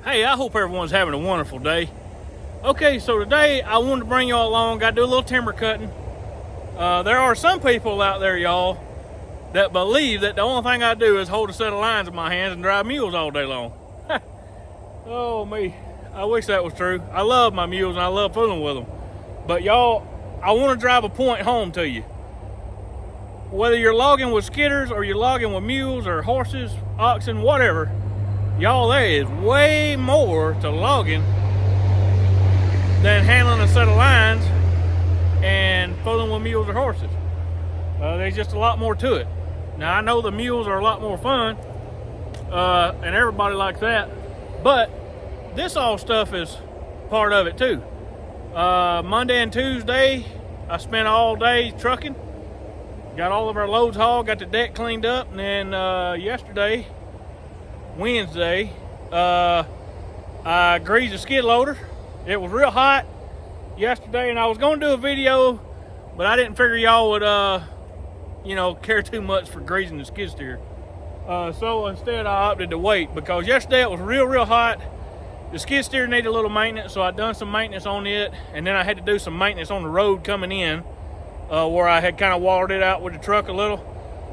Hey, I hope everyone's having a wonderful day. Okay, so today I wanted to bring y'all along. Got to do a little timber cutting. There are some people out there, y'all, that believe that the only thing I do is hold a set of lines in my hands and drive mules all day long. Oh, me. I wish that was true. I love my mules and I love fooling with them. But y'all, I want to drive a point home to you. Whether you're logging with skidders or you're logging with mules or horses, oxen, whatever, y'all, there is way more to logging than handling a set of lines and fooling with mules or horses. There's just a lot more to it. Now, I know the mules are a lot more fun, and everybody likes that, but this all stuff is part of it too. Monday and Tuesday, I spent all day trucking, got all of our loads hauled, got the deck cleaned up, and then yesterday, Wednesday, I greased the skid loader. It was real hot yesterday, and I was going to do a video, but I didn't figure y'all would, care too much for greasing the skid steer. So instead, I opted to wait because yesterday it was real hot. The skid steer needed a little maintenance, so I done some maintenance on it, and then I had to do some maintenance on the road coming in, where I had kind of watered it out with the truck a little.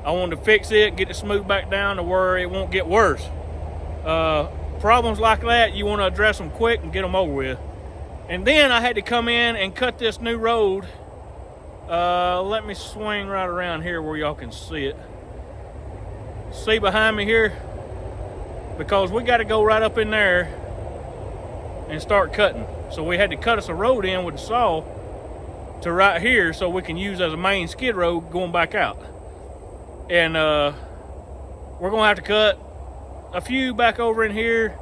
I wanted to fix it, get it smoothed back down to where it won't get worse. Problems like that, you want to address them quick and get them over with. And then I had to come in and cut this new road. Let me swing right around here where y'all can see it. See behind me here? Because we got to go right up in there and start cutting. So we had to cut us a road in with the saw to right here so we can use as a main skid road going back out. And we're going to have to cut a few back over in here,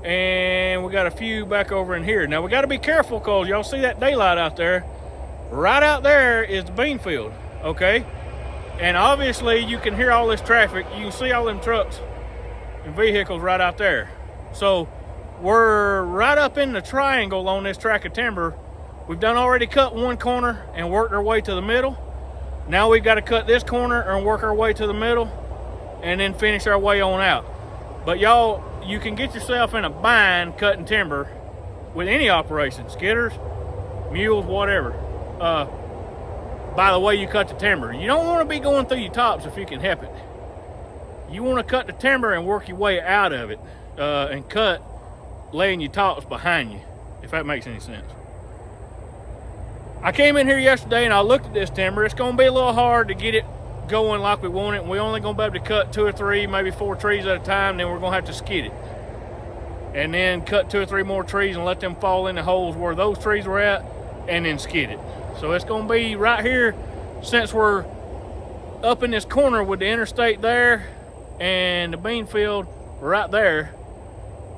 and we got a few back over in here. Now we got to be careful because y'all see that daylight out there. Right out there is the bean field, okay? And obviously you can hear all this traffic. You can see all them trucks and vehicles right out there. So we're right up in the triangle on this track of timber. We've done already cut one corner and worked our way to the middle. Now we've got to cut this corner and work our way to the middle and then finish our way on out. But y'all, you can get yourself in a bind cutting timber with any operation, skidders, mules, whatever. By the way you cut the timber. You don't want to be going through your tops if you can help it. You want to cut the timber and work your way out of it, and cut laying your tops behind you, if that makes any sense. I came in here yesterday and I looked at this timber. It's going to be a little hard to get it going like we want it. We're only going to be able to cut 2 or 3, maybe 4 trees at a time. Then we're going to have to skid it. And then cut 2 or 3 more trees and let them fall in the holes where those trees were at, and then skid it. So it's going to be right here, since we're up in this corner with the interstate there and the bean field right there.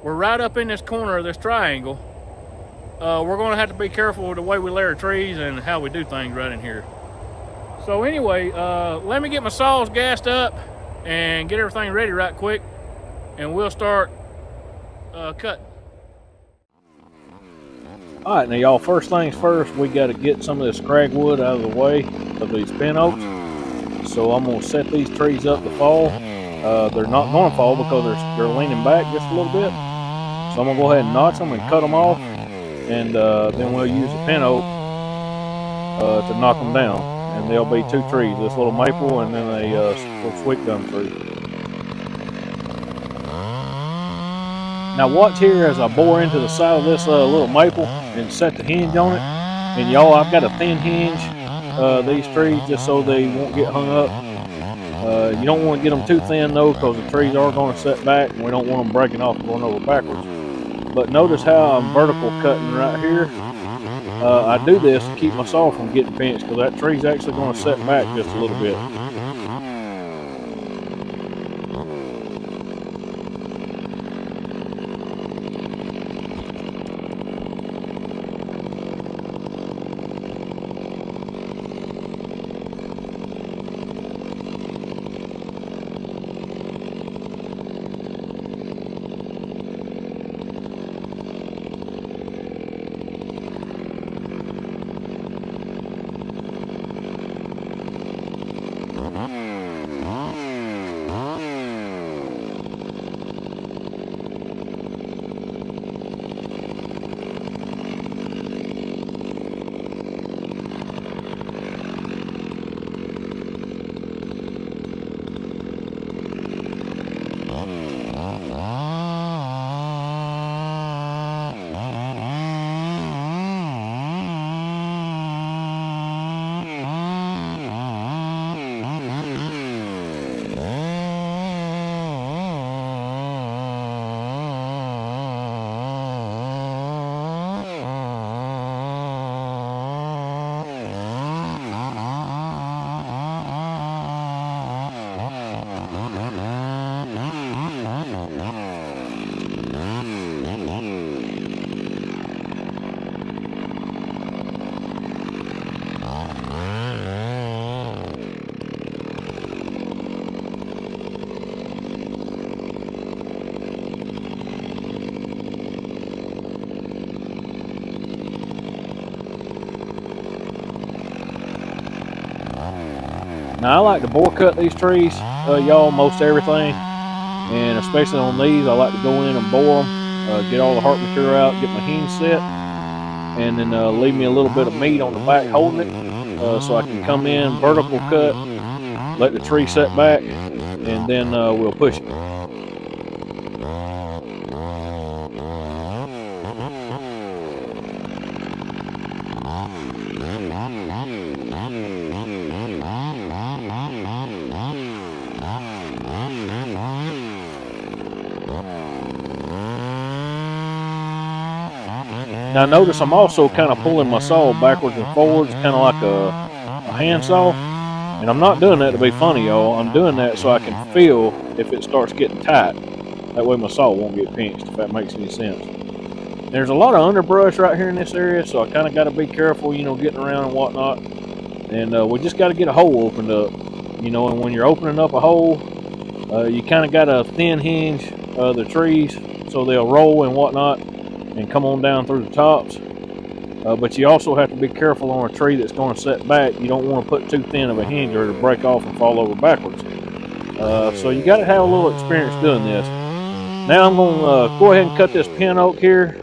We're right up in this corner of this triangle. We're going to have to be careful with the way we layer trees and how we do things right in here. So anyway, let me get my saws gassed up and get everything ready right quick, and we'll start cutting. All right, now y'all, first things first, we got to get some of this scragwood out of the way of these pin oaks. So I'm going to set these trees up to fall. They're not going to fall because they're leaning back just a little bit. So I'm going to go ahead and notch them and cut them off, and then we'll use the pin oak to knock them down. And there'll be 2 trees, this little maple and then a little sweet gum tree. Now watch here as I bore into the side of this little maple and set the hinge on it. And y'all, I've got a thin hinge, these trees, just so they won't get hung up. You don't want to get them too thin though, because the trees are going to set back and we don't want them breaking off and going over backwards. But notice how I'm vertical cutting right here. I do this to keep my saw from getting pinched, because that tree's actually going to set back just a little bit. Now I like to bore cut these trees, y'all, most everything, and especially on these, I like to go in and bore them, get all the heart material out, get my hinge set, and then leave me a little bit of meat on the back holding it, so I can come in vertical cut, let the tree set back, and then we'll push it. Now notice I'm also kind of pulling my saw backwards and forwards, kind of like a handsaw. And I'm not doing that to be funny, y'all. I'm doing that so I can feel if it starts getting tight. That way my saw won't get pinched, if that makes any sense. There's a lot of underbrush right here in this area, so I kind of got to be careful, getting around and whatnot. And we just got to get a hole opened up, and when you're opening up a hole, you kind of got to thin hinge the trees so they'll roll and whatnot and come on down through the tops. But you also have to be careful on a tree that's going to set back. You don't want to put too thin of a hinge or it'll break off and fall over backwards. So you got to have a little experience doing this. Now I'm going to go ahead and cut this pin oak here,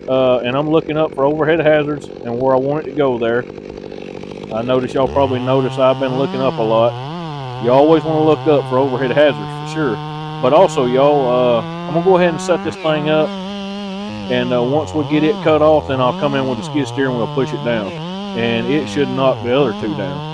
and I'm looking up for overhead hazards and where I want it to go there. I notice y'all probably notice I've been looking up a lot. You always want to look up for overhead hazards for sure. But also, y'all, I'm going to go ahead and set this thing up. And once we get it cut off, then I'll come in with a skid steer and we'll push it down. And it should knock the other two down.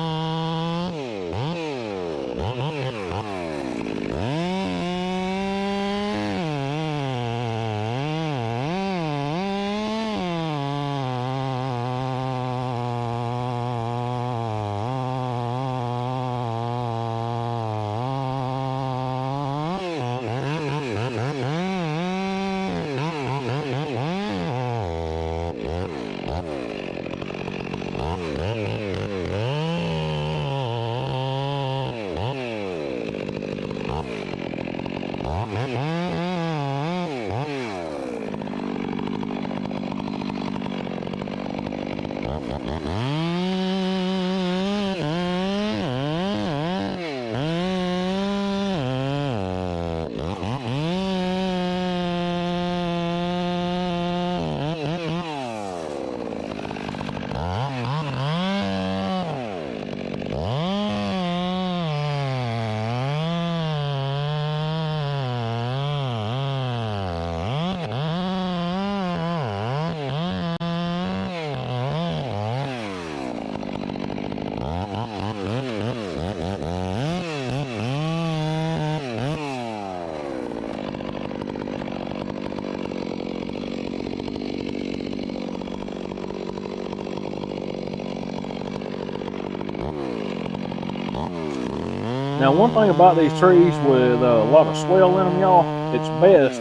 Now, one thing about these trees with a lot of swell in them, y'all, it's best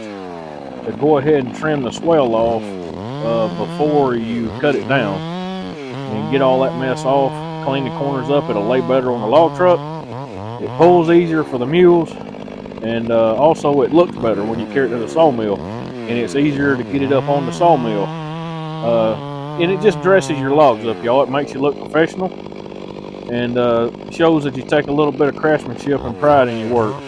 to go ahead and trim the swell off before you cut it down and get all that mess off, clean the corners up. It'll lay better on the log truck. It pulls easier for the mules, and also it looks better when you carry it to the sawmill, and it's easier to get it up on the sawmill. And it just dresses your logs up, y'all. It makes you look professional, and shows that you take a little bit of craftsmanship and pride in your work.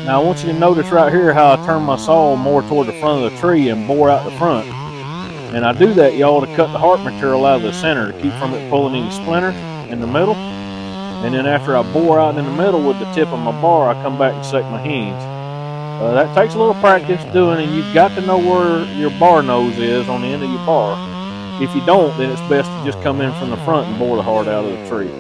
Now I want you to notice right here how I turn my saw more toward the front of the tree and bore out the front. And I do that, y'all, to cut the heart material out of the center to keep from it pulling any splinters in the middle. And then after I bore out in the middle with the tip of my bar, I come back and set my hinge. That takes a little practice doing, and you've got to know where your bar nose is on the end of your bar. If you don't, then it's best to just come in from the front and bore the heart out of the tree.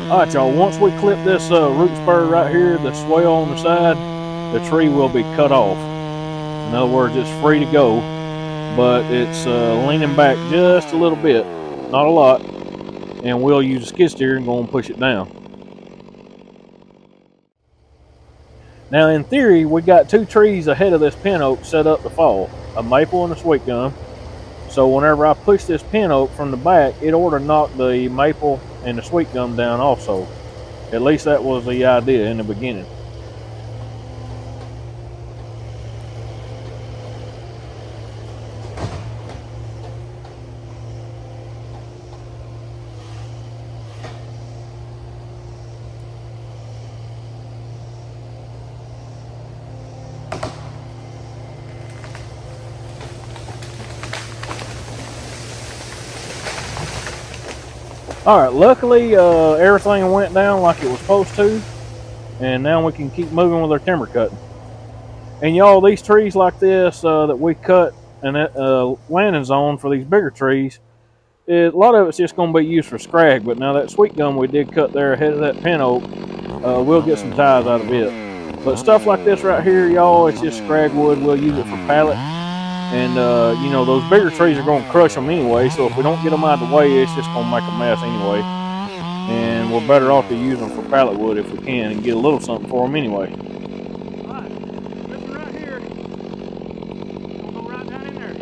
All right, y'all, once we clip this root spur right here, the swell on the side, the tree will be cut off. In other words, it's free to go, but it's leaning back just a little bit, not a lot, and we'll use a skid steer and go and push it down. Now, in theory, we got 2 trees ahead of this pin oak set up to fall, a maple and a sweet gum. So whenever I push this pin oak from the back, it ought to knock the maple and the sweet gum down also. At least that was the idea in the beginning. Alright, luckily everything went down like it was supposed to, and now we can keep moving with our timber cutting. And y'all, these trees like this that we cut in that landing zone for these bigger trees, a lot of it's just going to be used for scrag, but now that sweet gum we did cut there ahead of that pin oak, we'll get some ties out of it. But stuff like this right here, y'all, it's just scrag wood. We'll use it for pallet. And, you know, those bigger trees are going to crush them anyway, so if we don't get them out of the way, it's just going to make a mess anyway. And we're better off to use them for pallet wood if we can and get a little something for them anyway. Alright, this one right here, we'll go right down in there.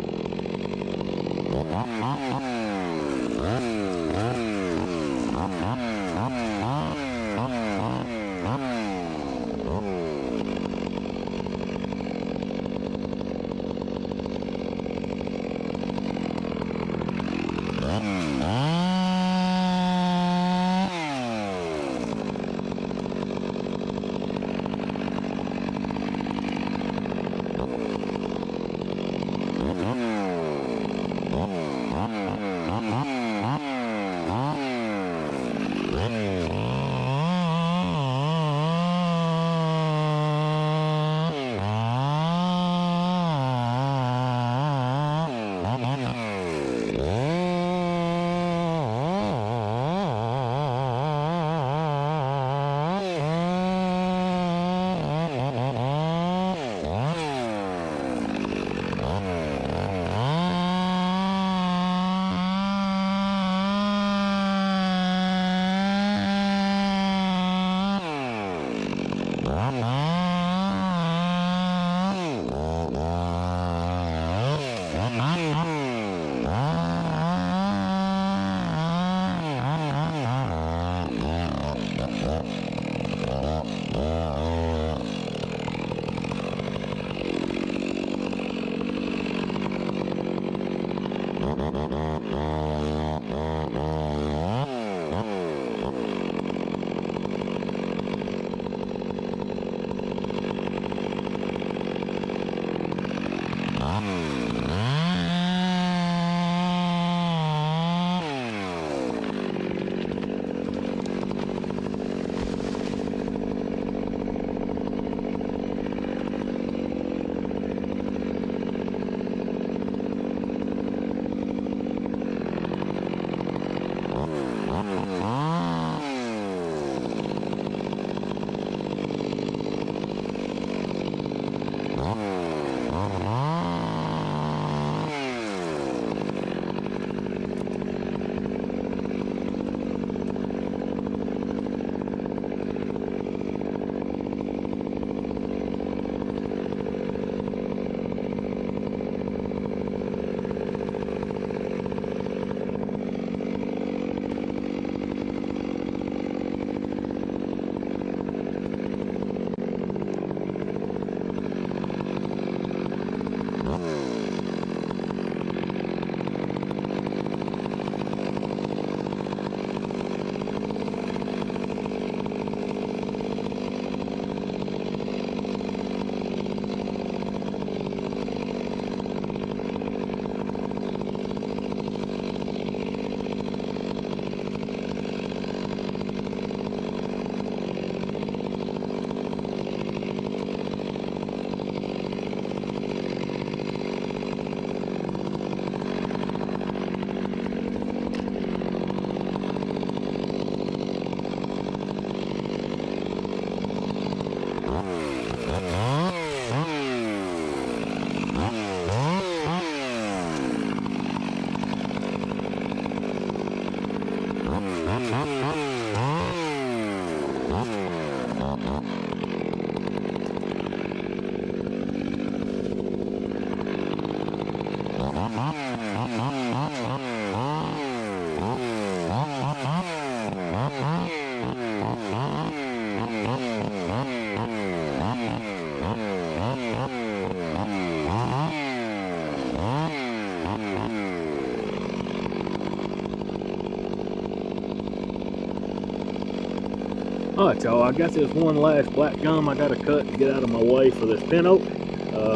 much, y'all. I got this one last black gum I got to cut to get out of my way for this pin oak.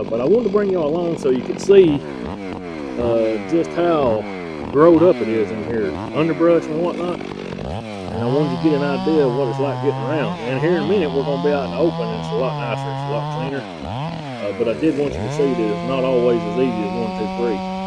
But I wanted to bring y'all along so you could see just how growed up it is in here, underbrush and whatnot. And I wanted to get an idea of what it's like getting around. And here in a minute, we're going to be out in the open, and it's a lot nicer, it's a lot cleaner. But I did want you to see that it's not always as easy as 1, 2, 3.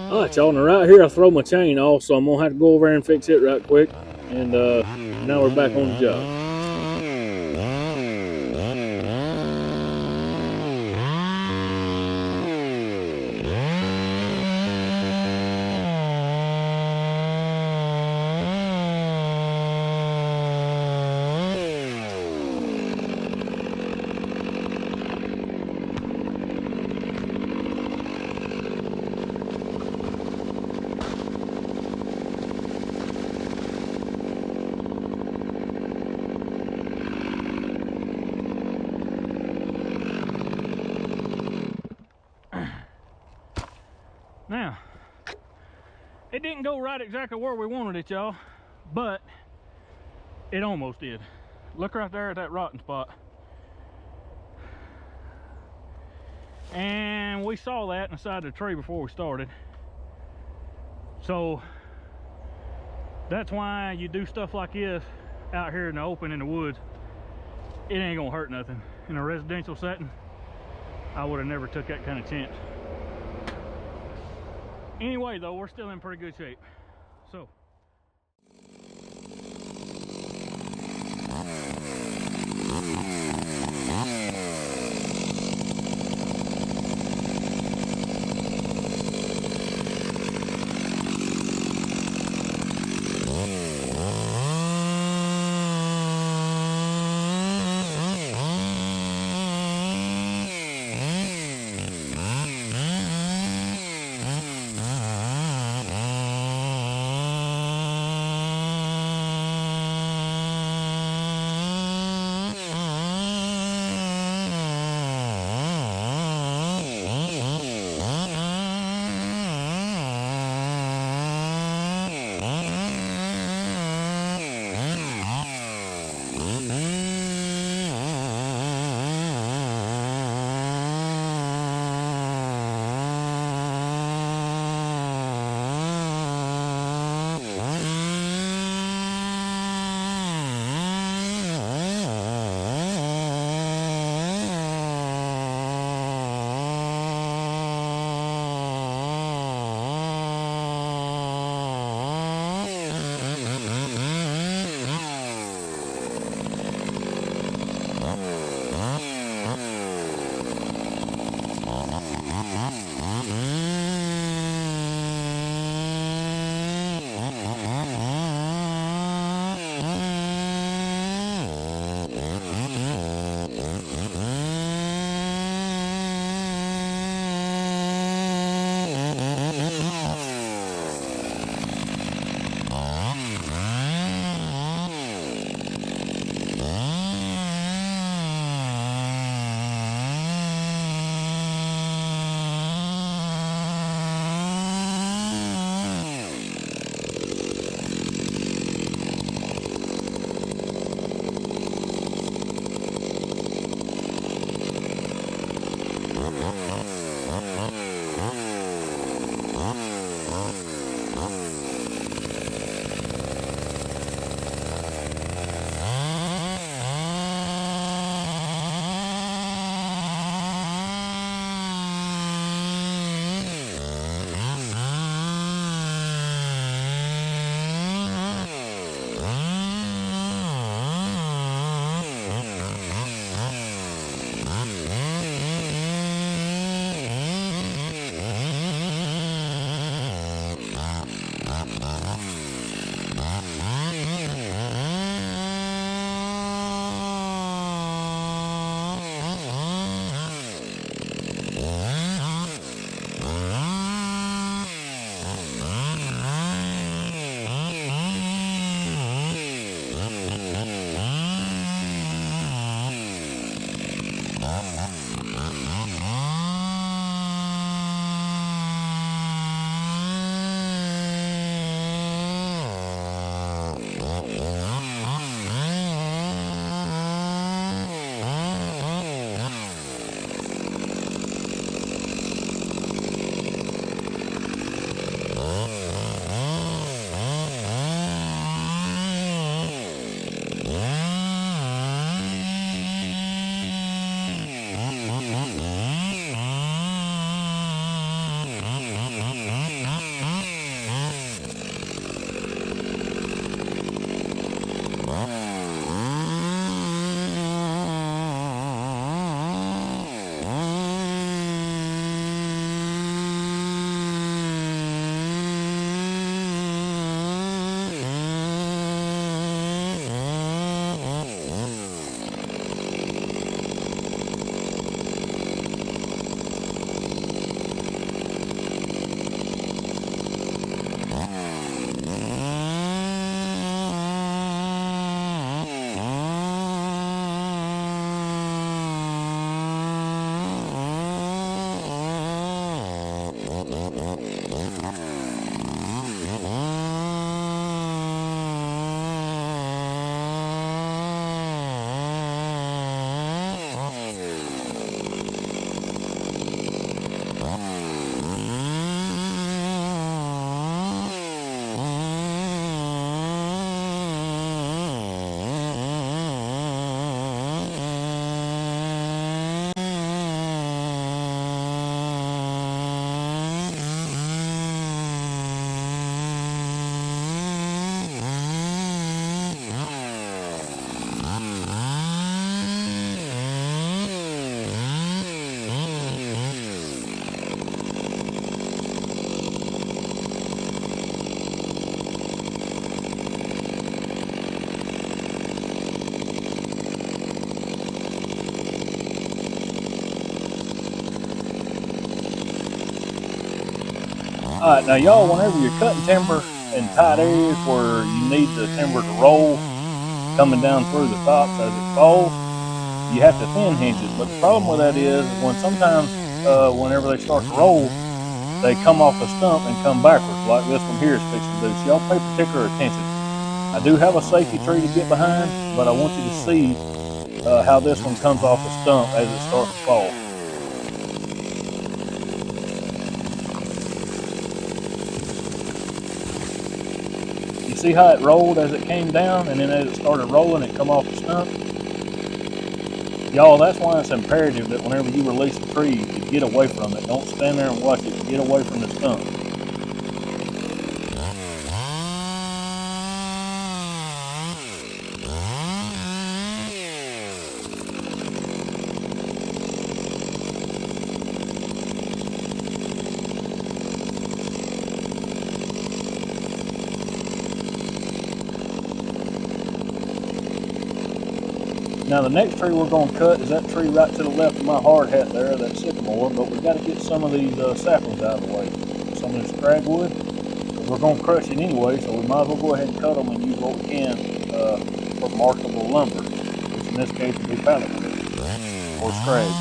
All right, y'all, now right here I throw my chain off, so I'm gonna have to go over there and fix it right quick. And now we're back on the job. Now, it didn't go right exactly where we wanted it, y'all, but it almost did. Look right there at that rotten spot. And we saw that inside the tree before we started. So that's why you do stuff like this out here in the open in the woods. It ain't gonna hurt nothing. In a residential setting, I would have never took that kind of chance. Anyway, though, we're still in pretty good shape. So All right, now y'all, whenever you're cutting timber in tight areas where you need the timber to roll coming down through the tops as it falls, you have to thin hinge it. But the problem with that is when sometimes whenever they start to roll, they come off the stump and come backwards like this one here is fixing to do. So y'all pay particular attention. I do have a safety tree to get behind, but I want you to see how this one comes off the stump as it starts to fall. You see how it rolled as it came down, and then as it started rolling, it come off the stump? Y'all, that's why it's imperative that whenever you release a tree, you get away from it. Don't stand there and watch it. Get away from the stump. Now the next tree we're going to cut is that tree right to the left of my hard hat there, that sycamore, but we've got to get some of these saplings out of the way. Some of this scragwood. We're going to crush it anyway, so we might as well go ahead and cut them and use what we can for marketable lumber, which in this case would be pallet wood or scrag.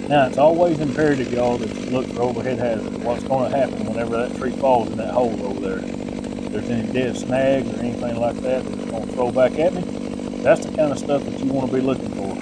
Now, it's always imperative, y'all, that you look for overhead hazards. What's going to happen whenever that tree falls in that hole over there? If there's any dead snags or anything like that that's going to throw back at me, that's the kind of stuff that you want to be looking for.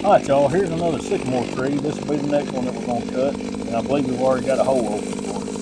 Alright y'all, here's another sycamore tree. This will be the next one that we're going to cut. And I believe we've already got a hole open for it.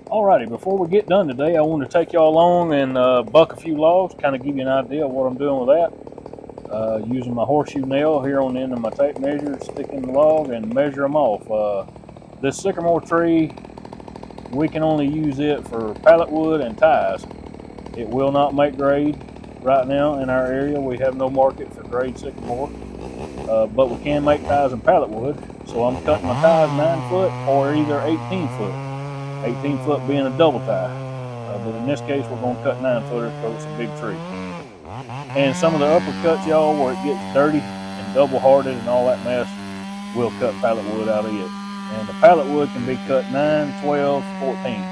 Alrighty, before we get done today, I want to take y'all along and buck a few logs, kind of give you an idea of what I'm doing with that. Using my horseshoe nail here on the end of my tape measure, stick in the log and measure them off. This sycamore tree, we can only use it for pallet wood and ties. It will not make grade right now in our area. We have no market for grade sycamore, but we can make ties and pallet wood. So I'm cutting my ties 9 foot or either 18 foot. 18 foot being a double tie. But in this case, we're going to cut 9 footers because it's a big tree. And some of the upper cuts, y'all, where it gets dirty and double hearted and all that mess, we'll cut pallet wood out of it. And the pallet wood can be cut 9, 12, 14.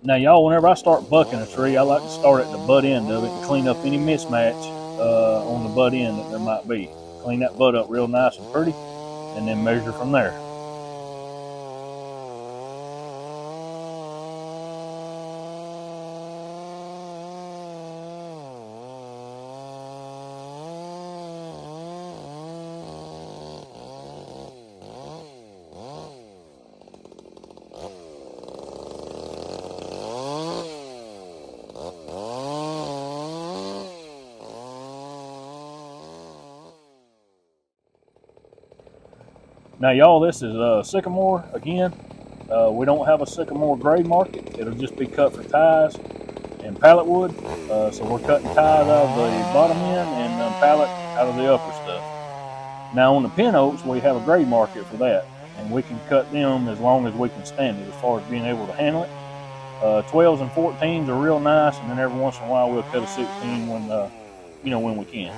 Now, y'all, whenever I start bucking a tree, I like to start at the butt end of it and clean up any mismatch on the butt end that there might be. Clean that butt up real nice and pretty, and then measure from there. Now, y'all, this is sycamore again. We don't have a sycamore grade market. It'll just be cut for ties and pallet wood. So we're cutting ties out of the bottom end and pallet out of the upper stuff. Now on the pin oaks, we have a grade market for that, and we can cut them as long as we can stand it as far as being able to handle it. 12s and 14s are real nice, and then every once in a while we'll cut a 16 when when we can.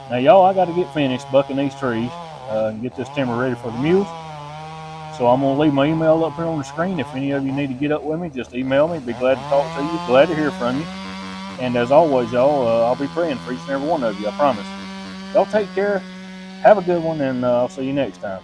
Now y'all, I got to get finished bucking these trees and get this timber ready for the mules. So I'm going to leave my email up here on the screen. If any of you need to get up with me, just email me. Be glad to talk to you. Glad to hear from you. And as always, y'all, I'll be praying for each and every one of you, I promise. Y'all take care. Have a good one, and I'll see you next time.